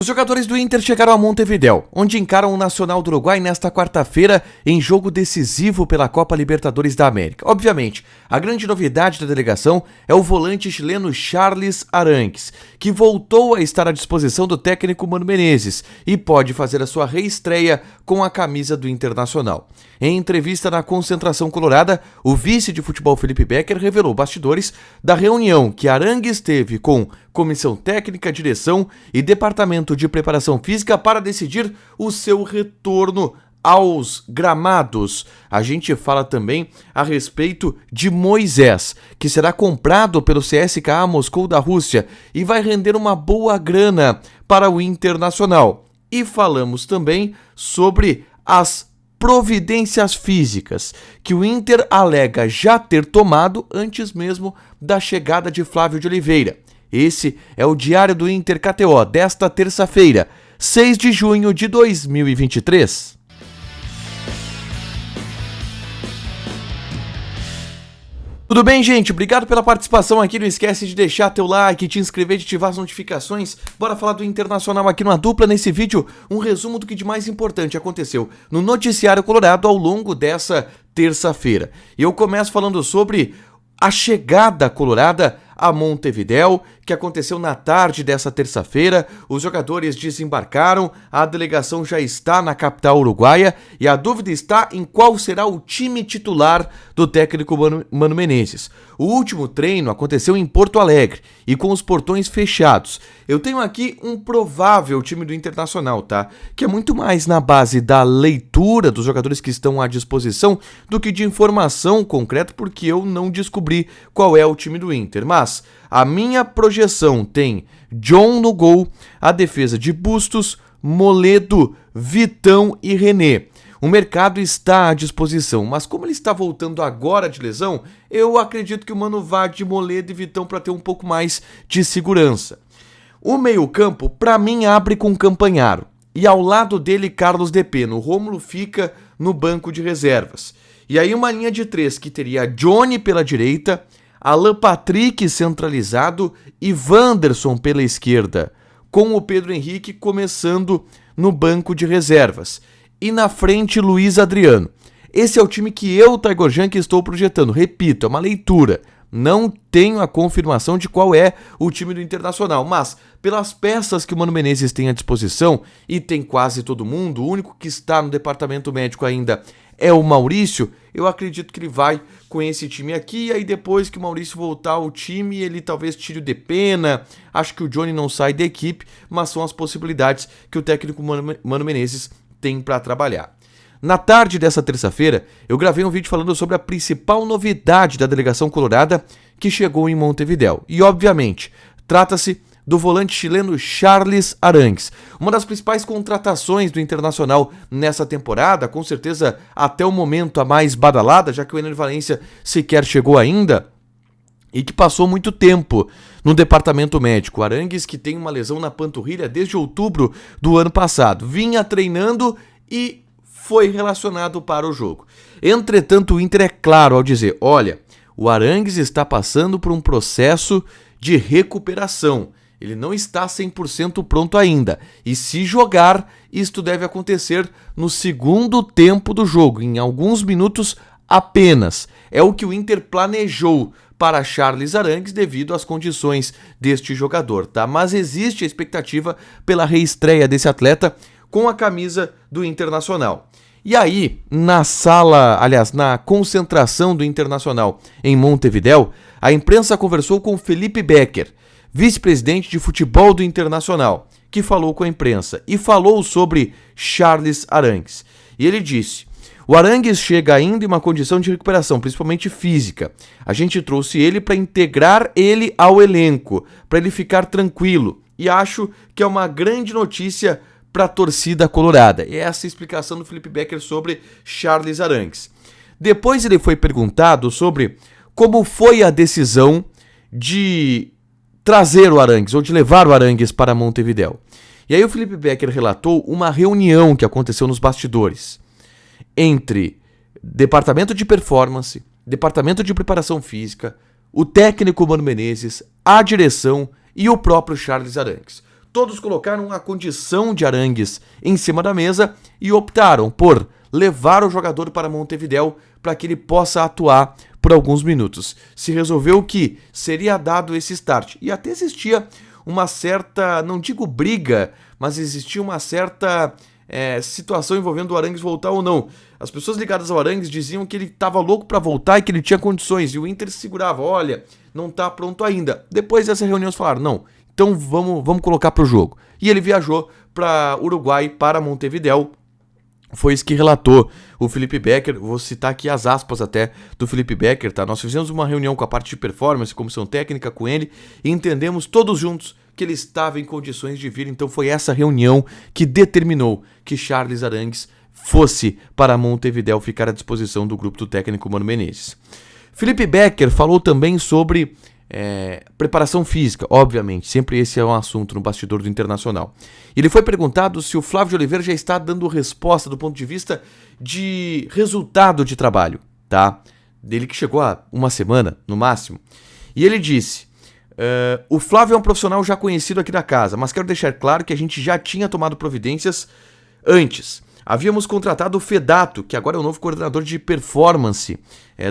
Os jogadores do Inter chegaram a Montevidéu, onde encaram o Nacional do Uruguai nesta quarta-feira em jogo decisivo pela Copa Libertadores da América. Obviamente, a grande novidade da delegação é o volante chileno Charles Arangues, que voltou a estar à disposição do técnico Mano Menezes e pode fazer a sua reestreia com a camisa do Internacional. Em entrevista na concentração colorada, o vice de futebol Felipe Becker revelou bastidores da reunião que Arangues teve com comissão técnica, direção e departamento de preparação física para decidir o seu retorno aos gramados. A gente fala também a respeito de Moisés, que será comprado pelo CSKA Moscou da Rússia e vai render uma boa grana para o Internacional. E falamos também sobre as providências físicas que o Inter alega já ter tomado antes mesmo da chegada de Flávio de Oliveira. Esse é o Diário do Inter KTO desta terça-feira, 6 de junho de 2023. Tudo bem, gente? Obrigado pela participação aqui. Não esquece de deixar teu like, te inscrever, de ativar as notificações. Bora falar do Internacional aqui numa dupla. Nesse vídeo, um resumo do que de mais importante aconteceu no noticiário colorado ao longo dessa terça-feira. E eu começo falando sobre a chegada colorada a Montevidéu, que aconteceu na tarde dessa terça-feira. Os jogadores desembarcaram, a delegação já está na capital uruguaia e a dúvida está em qual será o time titular do técnico Mano Menezes. O último treino aconteceu em Porto Alegre e com os portões fechados. Eu tenho aqui um provável time do Internacional, tá? Que é muito mais na base da leitura dos jogadores que estão à disposição do que de informação concreta, porque eu não descobri qual é o time do Inter. Mas a minha projeção tem John no gol, a defesa de Bustos, Moledo, Vitão e René. O mercado está à disposição, mas como ele está voltando agora de lesão, eu acredito que o Mano vá de Moledo e Vitão para ter um pouco mais de segurança. O meio-campo, para mim, abre com Campanharo. E ao lado dele, Carlos Depeno. O Rômulo fica no banco de reservas. E aí uma linha de três que teria Johnny pela direita, Alan Patrick centralizado e Wanderson pela esquerda, com o Pedro Henrique começando no banco de reservas. E na frente, Luiz Adriano. Esse é o time que eu, Taigor Jank, estou projetando. Repito, é uma leitura. Não tenho a confirmação de qual é o time do Internacional, mas pelas peças que o Mano Menezes tem à disposição, e tem quase todo mundo, o único que está no departamento médico ainda é o Maurício, eu acredito que ele vai com esse time aqui, e aí depois que o Maurício voltar ao time, ele talvez tire o Depena, acho que o Johnny não sai da equipe, mas são as possibilidades que o técnico Mano Menezes tem para trabalhar. Na tarde dessa terça-feira, eu gravei um vídeo falando sobre a principal novidade da delegação colorada que chegou em Montevidéu. E, obviamente, trata-se do volante chileno Charles Arangues. Uma das principais contratações do Internacional nessa temporada, com certeza até o momento a mais badalada, já que o Ener Valencia sequer chegou ainda, e que passou muito tempo no departamento médico. Arangues, que tem uma lesão na panturrilha desde outubro do ano passado, vinha treinando e foi relacionado para o jogo. Entretanto, o Inter é claro ao dizer, olha, o Arangues está passando por um processo de recuperação. Ele não está 100% pronto ainda. E se jogar, isto deve acontecer no segundo tempo do jogo, em alguns minutos apenas. É o que o Inter planejou para Charles Arangues devido às condições deste jogador, tá? Mas existe a expectativa pela reestreia desse atleta com a camisa do Internacional. E aí, na concentração do Internacional em Montevidéu, a imprensa conversou com Felipe Becker, vice-presidente de futebol do Internacional, que falou com a imprensa e falou sobre Charles Arangues. E ele disse: o Arangues chega ainda em uma condição de recuperação, principalmente física. A gente trouxe ele para integrar ele ao elenco, para ele ficar tranquilo. E acho que é uma grande notícia para a torcida colorada. E essa é a explicação do Felipe Becker sobre Charles Arangues. Depois ele foi perguntado sobre como foi a decisão de trazer o Arangues, ou de levar o Arangues para Montevidéu. E aí o Felipe Becker relatou uma reunião que aconteceu nos bastidores entre departamento de performance, departamento de preparação física, o técnico Mano Menezes, a direção e o próprio Charles Arangues. Todos colocaram a condição de Arangues em cima da mesa e optaram por levar o jogador para Montevidéu para que ele possa atuar por alguns minutos. Se resolveu que seria dado esse start. E até existia uma certa, não digo briga, mas existia uma certa situação envolvendo o Arangues voltar ou não. As pessoas ligadas ao Arangues diziam que ele estava louco para voltar e que ele tinha condições. E o Inter segurava, olha, não está pronto ainda. Depois dessa reunião eles falaram, não, então vamos colocar para o jogo. E ele viajou para Uruguai, para Montevidéu. Foi isso que relatou o Felipe Becker. Vou citar aqui as aspas até do Felipe Becker, tá? Nós fizemos uma reunião com a parte de performance, comissão técnica com ele, e entendemos todos juntos que ele estava em condições de vir. Então foi essa reunião que determinou que Charles Arangues fosse para Montevidéu ficar à disposição do grupo do técnico Mano Menezes. Felipe Becker falou também sobre preparação física, obviamente, sempre esse é um assunto no bastidor do Internacional. Ele foi perguntado se o Flávio de Oliveira já está dando resposta do ponto de vista de resultado de trabalho, tá? Dele que chegou há uma semana, no máximo. E ele disse, o Flávio é um profissional já conhecido aqui da casa, mas quero deixar claro que a gente já tinha tomado providências antes. Havíamos contratado o Fedato, que agora é o novo coordenador de performance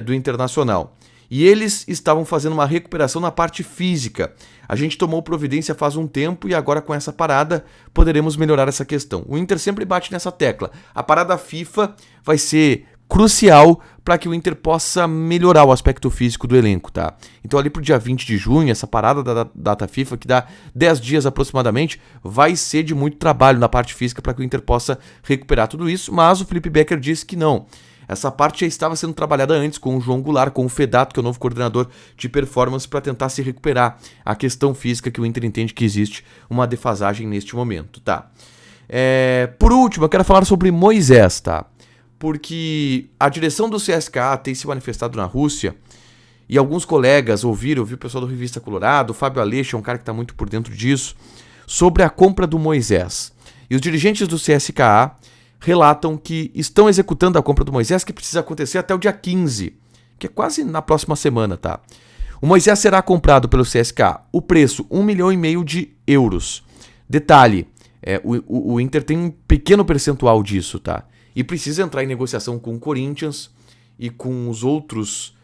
do Internacional. E eles estavam fazendo uma recuperação na parte física. A gente tomou providência faz um tempo e agora com essa parada poderemos melhorar essa questão. O Inter sempre bate nessa tecla. A parada FIFA vai ser crucial para que o Inter possa melhorar o aspecto físico do elenco, tá? Então ali pro dia 20 de junho, essa parada da data FIFA, que dá 10 dias aproximadamente, vai ser de muito trabalho na parte física para que o Inter possa recuperar tudo isso, mas o Felipe Becker disse que não. Essa parte já estava sendo trabalhada antes com o João Goulart, com o Fedato, que é o novo coordenador de performance, para tentar se recuperar a questão física que o Inter entende que existe uma defasagem neste momento, tá? Por último, eu quero falar sobre Moisés, tá? Porque a direção do CSKA tem se manifestado na Rússia e alguns colegas ouviram o pessoal do Revista Colorado, o Fábio Aleixo é um cara que está muito por dentro disso, sobre a compra do Moisés. E os dirigentes do CSKA relatam que estão executando a compra do Moisés, que precisa acontecer até o dia 15, que é quase na próxima semana, tá? O Moisés será comprado pelo CSKA. O preço, 1,5 milhão de euros. Detalhe, o Inter tem um pequeno percentual disso, tá? E precisa entrar em negociação com o Corinthians e com os outros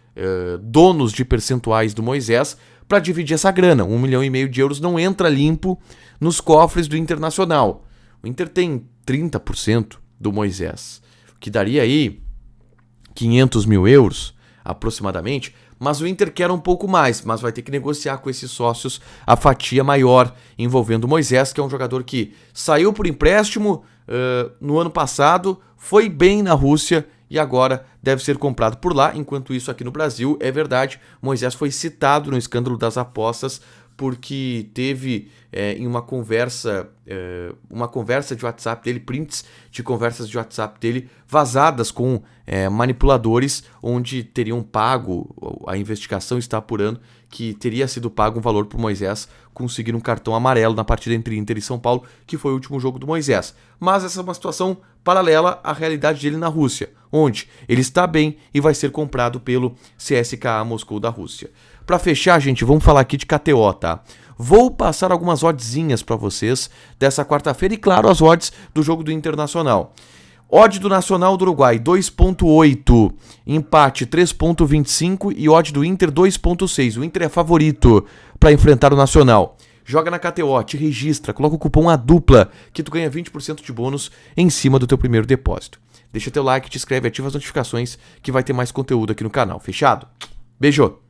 donos de percentuais do Moisés para dividir essa grana. 1,5 milhão de euros não entra limpo nos cofres do Internacional. O Inter tem 30% do Moisés, que daria aí 500 mil euros aproximadamente, mas o Inter quer um pouco mais, mas vai ter que negociar com esses sócios a fatia maior envolvendo o Moisés, que é um jogador que saiu por empréstimo no ano passado, foi bem na Rússia e agora deve ser comprado por lá. Enquanto isso, aqui no Brasil, é verdade, Moisés foi citado no escândalo das apostas porque teve em uma conversa de WhatsApp dele, prints de conversas de WhatsApp dele vazadas com manipuladores, onde teriam pago, a investigação está apurando que teria sido pago um valor para o Moisés conseguir um cartão amarelo na partida entre Inter e São Paulo, que foi o último jogo do Moisés. Mas essa é uma situação paralela à realidade dele na Rússia, onde ele está bem e vai ser comprado pelo CSKA Moscou da Rússia. Para fechar, gente, vamos falar aqui de KTO, tá? Vou passar algumas oddzinhas para vocês dessa quarta-feira e, claro, as odds do jogo do Internacional. Odd do Nacional do Uruguai, 2,8. Empate, 3,25. E odd do Inter, 2,6. O Inter é favorito para enfrentar o Nacional. Joga na KTO, te registra, coloca o cupom ADUPLA, que tu ganha 20% de bônus em cima do teu primeiro depósito. Deixa teu like, te inscreve, ativa as notificações, que vai ter mais conteúdo aqui no canal. Fechado? Beijo!